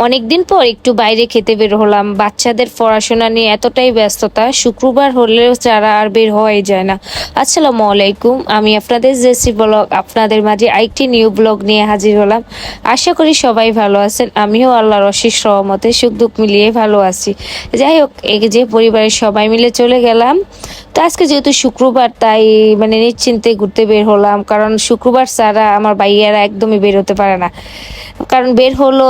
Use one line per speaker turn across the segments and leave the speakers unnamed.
অনেকদিন পর একটু বাইরে খেতে বের হলাম। বাচ্চাদের পড়াশোনা নিয়ে এতটাই ব্যস্ততা, শুক্রবার হলেও ছাড়া আর বের হওয়াই যায় না। আসসালামু আলাইকুম, আমি আপনাদের জেসি ব্লগ আপনাদের মাঝে আরেকটি নিউ ব্লগ নিয়ে হাজির হলাম। আশা করি সবাই ভালো আছেন, আমিও আল্লাহর অশেষ রহমতে সুখ দুঃখ মিলিয়ে ভালো আছি। যাই হোক, এই যে পরিবারের সবাই মিলে চলে গেলাম। তো আজকে যেহেতু শুক্রবার, তাই নিশ্চিন্তে ঘুরতে বের হলাম, কারণ শুক্রবার ছাড়া আমার ভাইয়ারা একদমই বের হতে পারে না। কারণ বের হলো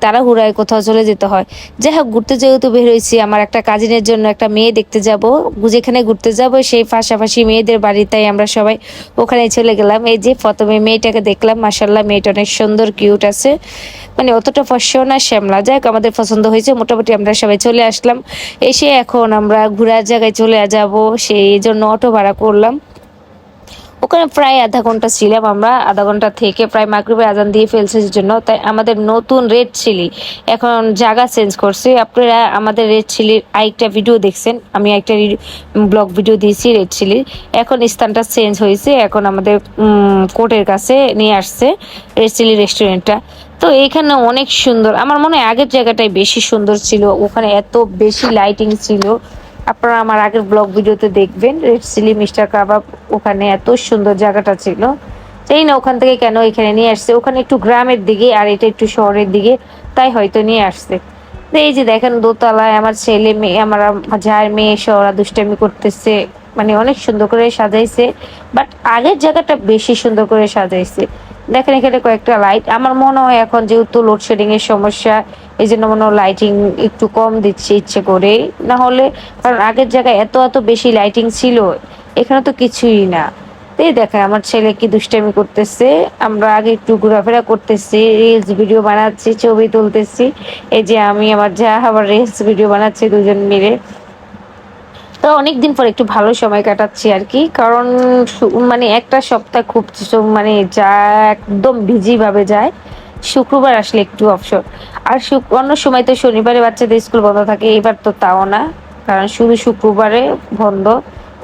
তাড়াহুড়ায় কোথাও চলে যেতে হয়। যাই হোক, ঘুরতে যেহেতু বের হয়েছি, আমার একটা কাজিনের জন্য একটা মেয়ে দেখতে যাব। যেখানে ঘুরতে যাব সেই পাশাপাশি মেয়েদের বাড়িতেই আমরা সবাই ওখানে চলে গেলাম। এই যে প্রথমে মেয়েটাকে দেখলাম, মাশাল্লাহ মেয়েটা অনেক সুন্দর, কিউট আছে, অতটা ফর্সাও না, শ্যামলা। যাই হোক, আমাদের পছন্দ হয়েছে, মোটামুটি আমরা সবাই চলে আসলাম। এসে এখন আমরা ঘোরার জায়গায় চলে যাব, সেই জন্য অটো ভাড়া করলাম। ওখানে প্রায় আধা ঘন্টা ছিলাম আমরা। আধা ঘন্টা থেকে প্রায় মাগরিবের আজান দিয়ে ফেলছে, জন্য তাই আমাদের নতুন রেড চিলি এখন জায়গা চেঞ্জ করছে। আপনারা আমাদের রেড চিলির আরেকটা ভিডিও দেখছেন, আমি একটা ব্লগ ভিডিও দিয়েছি রেড চিলির। এখন স্থানটা চেঞ্জ হয়েছে, এখন আমাদের কোর্টের কাছে নিয়ে আসছে রেড চিলি রেস্টুরেন্টটা। তো এইখানে অনেক সুন্দর, আমার মনে হয় আগের জায়গাটাই বেশি সুন্দর ছিল, ওখানে এত বেশি লাইটিং ছিল। আপনারা আমার আগের ব্লগ ভিডিওতে দেখবেন, রেড চিলি মিস্টার কাবাব, ওখানে এত সুন্দর জায়গাটা ছিল। জানি না ওখান থেকে কেন এখানে নিয়ে আসছে, ওখানে একটু গ্রামের দিকে আর এটা একটু শহরের দিকে, তাই হয়তো নিয়ে আসছে। তো এই যে দেখেন, দোতলায় আমার ছেলে মেয়ে, আমার যার মেয়ে এসে ওরা দুষ্টামি করতেছে, অনেক সুন্দর করে সাজাইছে। বাট আগের জায়গাটা বেশি সুন্দর করে সাজাইছে। দেখেন এখানে কয়েকটা লাইট, আমার মনে হয় এখন যেহেতু লোডশেডিং এর সমস্যা, এই জন্য মনে হয় লাইটিং একটু কম দিচ্ছে ইচ্ছে করে, না হলে, কারণ আগের জায়গায় এত এত বেশি লাইটিং ছিল, এখানে তো কিছুই না। এই দেখেন আমার ছেলে কি দুষ্টামি করতেছে, আমরা আগে একটু ঘোরাফেরা করতেছি, রিলস ভিডিও বানাচ্ছি, ছবি তুলতেছি। এই যে আমি আমার যা আবার রিলস ভিডিও বানাচ্ছি দুজন মিলে। তো অনেকদিন পর একটু ভালো সময় কাটাচ্ছি আর কি, কারণ একটা সপ্তাহ খুব যা একদম বিজি ভাবে যায়। শুক্রবার আসলে একটু অবসর। আর অন্য সময় তো শনিবারে বাচ্চাদের স্কুল বন্ধ থাকে, এবার তো তাও না, কারণ শুধু শুক্রবারে বন্ধ।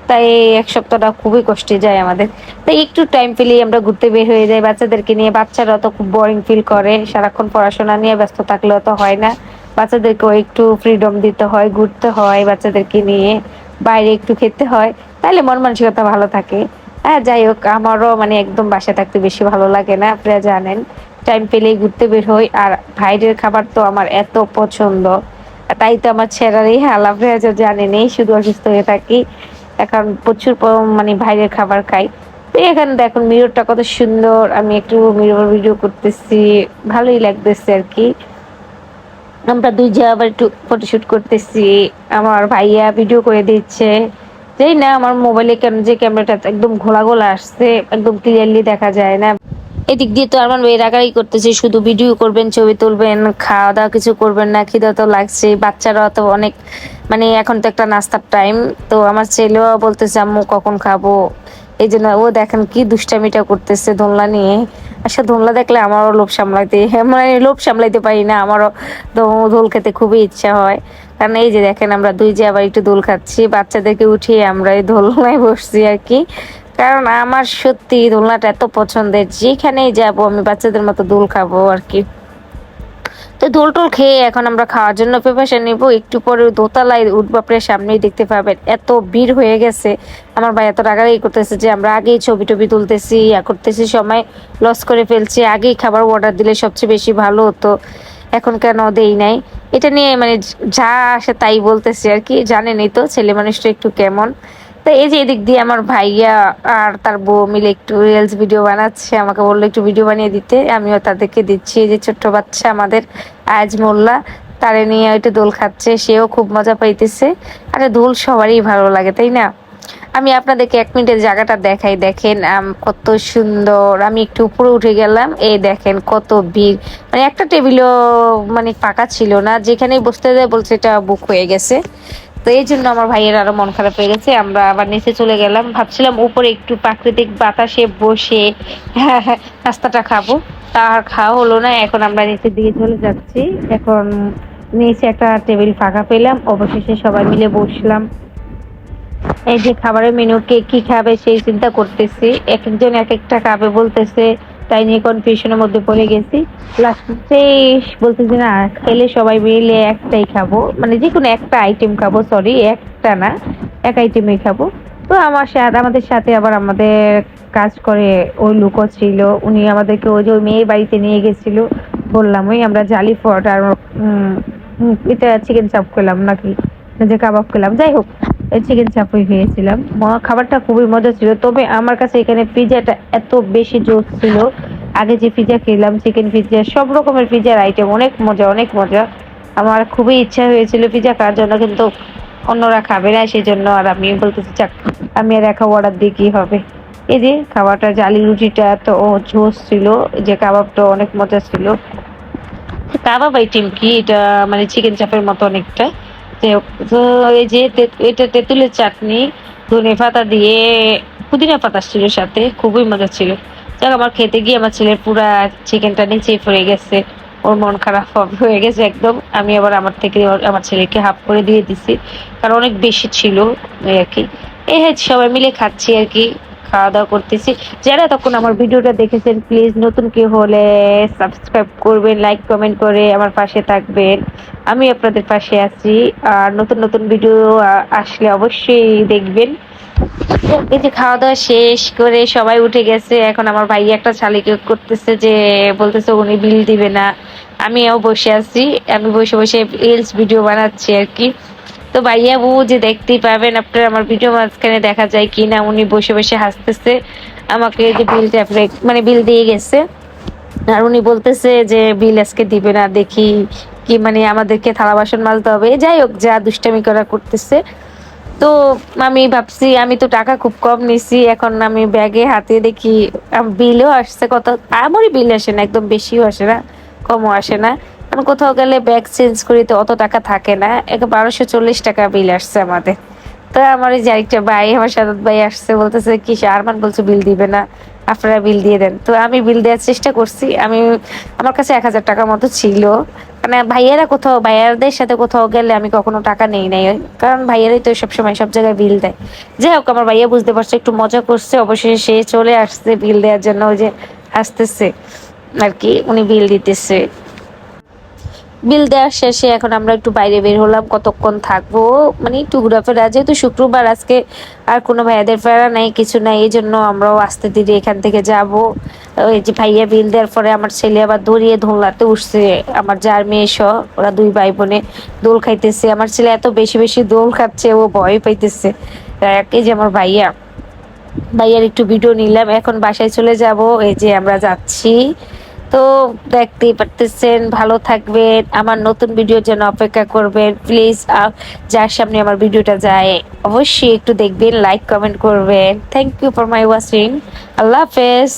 তাই এক সপ্তাহটা খুবই কষ্টে যায় আমাদের। তাই একটু টাইম পেলেই আমরা ঘুরতে বের হয়ে যাই বাচ্চাদেরকে নিয়ে। বাচ্চারা তো খুব বোরিং ফিল করে, সারাক্ষণ পড়াশোনা নিয়ে ব্যস্ত থাকলেও তো হয় না, বাচ্চাদেরকেও একটু ফ্রিডম দিতে হয়, ঘুরতে হয় বাচ্চাদেরকে নিয়ে, বাইরে একটু খেতে হয়, তাহলে মন মানসিকতা ভালো থাকে। হ্যাঁ, যাই হোক, আমারও একদম বাসায় থাকতে বেশি ভালো লাগে না, আপনারা জানেন। টাইম পেলেই ঘুরতে বের হই। আর বাইরের খাবার তো আমার এত পছন্দ, তাই তো আমার ছেঁড়ারই হাল, আপনারা জানেনই, শুধু অসুস্থ হয়ে থাকি। এখন প্রচুর বাইরের খাবার খাই। তো এখানে দেখুন মিররটা কত সুন্দর, আমি একটু মিরর ভিডিও করতেছি, ভালোই লাগতেছে আর কি। আমরা দুই যে আবার একটু ফটোশুট করতেছি, আমার ভাইয়া ভিডিও করে দিচ্ছে। যেই না আমার মোবাইলে যে ক্যামেরাটা একদম ঘোলা ঘোলা আসছে, একদম ক্লিয়ারলি দেখা যায় না। এদিক দিয়ে তো আমার মেয়ে রাগারাগি করতেছে, শুধু ভিডিও করবেন, ছবি তুলবেন, খাওয়া দাওয়া কিছু করবেন না, খিদা তো লাগছে। বাচ্চারা তো অনেক, এখন তো একটা নাস্তার টাইম। তো আমার ছেলেও বলতেছে আম্মু কখন খাবো, এই জন্য ও দেখেন কি দুষ্টামিটা করতেছে দোলনা নিয়ে। আসলে দোলনা দেখলে আমারও লোভ সামলাইতে পারি না, আমারও দোল খেতে খুবই ইচ্ছা হয়। কারণ এই যে দেখেন, আমরা দুই যে আবার একটু দোল খাচ্ছি, বাচ্চাদেরকে উঠিয়ে আমরা এই দোলনায় বসছি আর কি। কারণ আমার সত্যি দোলনাটা এত পছন্দের, যেখানেই যাব আমি বাচ্চাদের মতো দোল খাবো আর কি। তো দোল টোল খেয়ে এখন আমরা খাওয়ার জন্য প্রিপারেশন নিবো, একটু পরে দোতলায় উঠবো, আপনার সামনেই দেখতে পাবেন এত ভিড় হয়ে গেছে। আমার ভাই এত রাগারাগি করতেছে যে আমরা আগেই ছবি টবি তুলতেছি, করতেছি, সময় লস করে ফেলছি, আগেই খাবার অর্ডার দিলে সবচেয়ে বেশি ভালো হতো, এখন কেন দেই নাই। এটা নিয়ে যা আসে তাই বলতেছি আর কি, জানেনই তো ছেলে মানুষটা একটু কেমন। তো এই যে এদিক দিয়ে আমার ভাইয়া আর তার বউ মিলে একটু রিলস ভিডিও বানাচ্ছে, আমাকে বললো একটু ভিডিও বানিয়ে দিতে, আমিও তাদেরকে দিচ্ছি। এই যে ছোট্ট বাচ্চা আমাদের আজ মোল্লা, তারে নিয়ে একটু দোল খাচ্ছে, সেও খুব মজা পাইতেছে। আরে দোল সবারই ভালো লাগে, তাই না? আমি আপনাদেরকে 1 মিনিটের জায়গাটা দেখাই, দেখেন কত সুন্দর। আমি একটু উপরে উঠে গেলাম, এই দেখেন কত ভিড়, একটা টেবিলও ফাঁকা ছিল না, যেখানেই বসতে যায় বলছে এটা বুক হয়ে গেছে। তো এই জন্য আমার ভাইয়ের আরো মন খারাপ হয়ে গেছে, আমরা আবার নিচে চলে গেলাম, ভাবছিলাম উপরে একটু প্রাকৃতিক বাতাসে বসে নাস্তাটা খাবো, তা আর খাওয়া হলো না। এখন আমরা নিচের দিকে চলে যাচ্ছি। এখন নিচে একটা টেবিল ফাঁকা পেলাম, অবশেষে সবাই মিলে বসলাম। এই যে খাবারের মেনু, কে কি খাবে সেই চিন্তা করতেছি, এক একজন এক একটা খাবে বলতেছে। তাই নিয়ে কনফিউশনের মধ্যে পড়ে গেছি। লাস্টে বলতেছি না, খেলে সবাই মিলে একটাই খাবো, মানে যে কোনো একটা আইটেম খাবো, সরি একটা না, এক আইটেমই খাবো। তো আমাদের সাথে আবার আমাদের কাজ করে ওই লোকও ছিল, উনি আমাদেরকে ওই যে ওই মেয়ে বাড়িতে নিয়ে গেছিল, বললাম ওই আমরা জালি ফট আর এটা চিকেন চাপ খেলাম নাকি যে কাবাব খেলাম, যাই হোক চিকেন চাপই খেয়েছিলাম। খাবারটা খুবই মজা ছিল, তবে আমার কাছে এখানে পিজাটা এত বেশি জোস ছিল। আগে যে পিজা খেলাম, চিকেন পিজা, সব রকমের পিজার আইটেম অনেক মজা, অনেক মজা। আমার খুবই ইচ্ছা হয়েছিল পিজা খাওয়ার জন্য, কিন্তু অন্যরা খাবে না, সেই জন্য আর আমি বলতেছি চাক, আমি আর একা অর্ডার দিয়ে কি হবে। এই যে খাবারটা, জালি রুটিটা তো ঝোস ছিল, যে কাবাবটা অনেক মজা ছিল। কাবাব আইটেম কি এটা, মানে চিকেন চাপের মতো অনেকটা। তো এই যে এটা তেঁতুলের চাটনি, ধনে পাতা দিয়ে, পুদিনা পাতা ছিল সাথে, খুবই মজা ছিল। যাক, আমার খেতে গিয়ে আমার ছেলের পুরা চিকেনটা নিচেই পড়ে গেছে, ওর মন খারাপ হয়ে গেছে একদম। আমি আবার আমার থেকে আমার ছেলেকে হাফ করে দিয়ে দিছি, কারণ অনেক বেশি ছিল এই আর কি। এই হ্যাঁ, সবাই মিলে খাচ্ছি আর কি, খাওয়া দাওয়া করতেছি। যারা তখন আমার ভিডিওটা দেখেছেন, প্লিজ নতুন কেউ হলে সাবস্ক্রাইব করবেন, লাইক কমেন্ট করে আমার পাশে থাকবেন, আমি আপনাদের পাশে আছি। আর নতুন নতুন ভিডিও আসলে অবশ্যই দেখবেন। এই যে খাওয়া দাওয়া শেষ করে সবাই উঠে গেছে, এখন আমার ভাই একটা শালিকে করতেছে, যে বলতেছে উনি বিল দিবে না। আমিও বসে আছি, আমি বসে বসে রিলস ভিডিও বানাচ্ছি আর কি। তো ভাইয়া বউ যে দেখতেই পাবেন আপনার আমার ভিডিও মাঝখানে দেখা যায় কি না, উনি বসে বসে হাসতেছে আমাকে, যে বিলটা মানে বিল দিয়ে গেছে। আর উনি বলতেছে যে বিল আজকে দিবে না, দেখি কি, মানে আমাদেরকে থালা বাসন মাজতে হবে, যাই হোক যা দুষ্টামি করা করতেছে। তো আমি ভাবছি আমি তো টাকা খুব কম নিছি, এখন আমি ব্যাগে হাতে দেখি বিলও আসছে কত। আমারই বিল আসে না, একদম বেশিও আসে না, কমও আসে না। কারণ কোথাও গেলে ব্যাগ চেঞ্জ করি তো অত টাকা থাকে না, 1240 টাকা বিল আসছে আমাদের। তো আমার এই যে আরেকটা ভাই, আমার সাদাত ভাই আসছে, বলতেছে কি আরমান বলছে বিল দিবে না, আপনারা বিল দিয়ে দেন। তো আমি বিল দেওয়ার চেষ্টা করছি, আমার কাছে 1000 টাকার মতো ছিল। মানে ভাইয়াদের সাথে কোথাও গেলে আমি কখনো টাকা নেই নাই, কারণ ভাইয়ারাই তো সবসময় সব জায়গায় বিল দেয়। যাই হোক, আমার ভাইয়া বুঝতে পারছে, একটু মজা করছে, অবশেষে সে চলে আসছে বিল দেওয়ার জন্য, ওই যে আসতেছে আর কি, উনি বিল দিতেছে। বিল দেওয়ার শেষে এখন আমরা একটু বাইরে বের হলাম, কতক্ষণ থাকবো, মানে একটু ঘোরাফেরা, যেহেতু শুক্রবার আজকে আর কোনো ভাইয়াদের ফেরা নাই, কিছু নাই, এই জন্য আমরাও আস্তে ধীরে এখান থেকে যাব। ওই যে ভাইয়া বিল দেওয়ার পরে আমার ছেলে আবার দৌড়িয়ে দোলনাতে উঠছে, আমার যার মেয়ে সহ, ওরা দুই ভাই বোনে দোল খাইতেছে। আমার ছেলে এত বেশি বেশি দোল খাচ্ছে, ও ভয় পাইতেছে। এই যে আমার ভাইয়ার একটু ভিডিও নিলাম, এখন বাসায় চলে যাব, এই যে আমরা যাচ্ছি। তো দেখতেই পারতেছেন, ভালো থাকবেন, আমার নতুন ভিডিওর জন্য অপেক্ষা করবেন প্লিজ। যার সামনে আমার ভিডিওটা যায় অবশ্যই একটু দেখবেন, লাইক কমেন্ট করবেন। Thank you for my watching. আল্লাহ হাফেজ।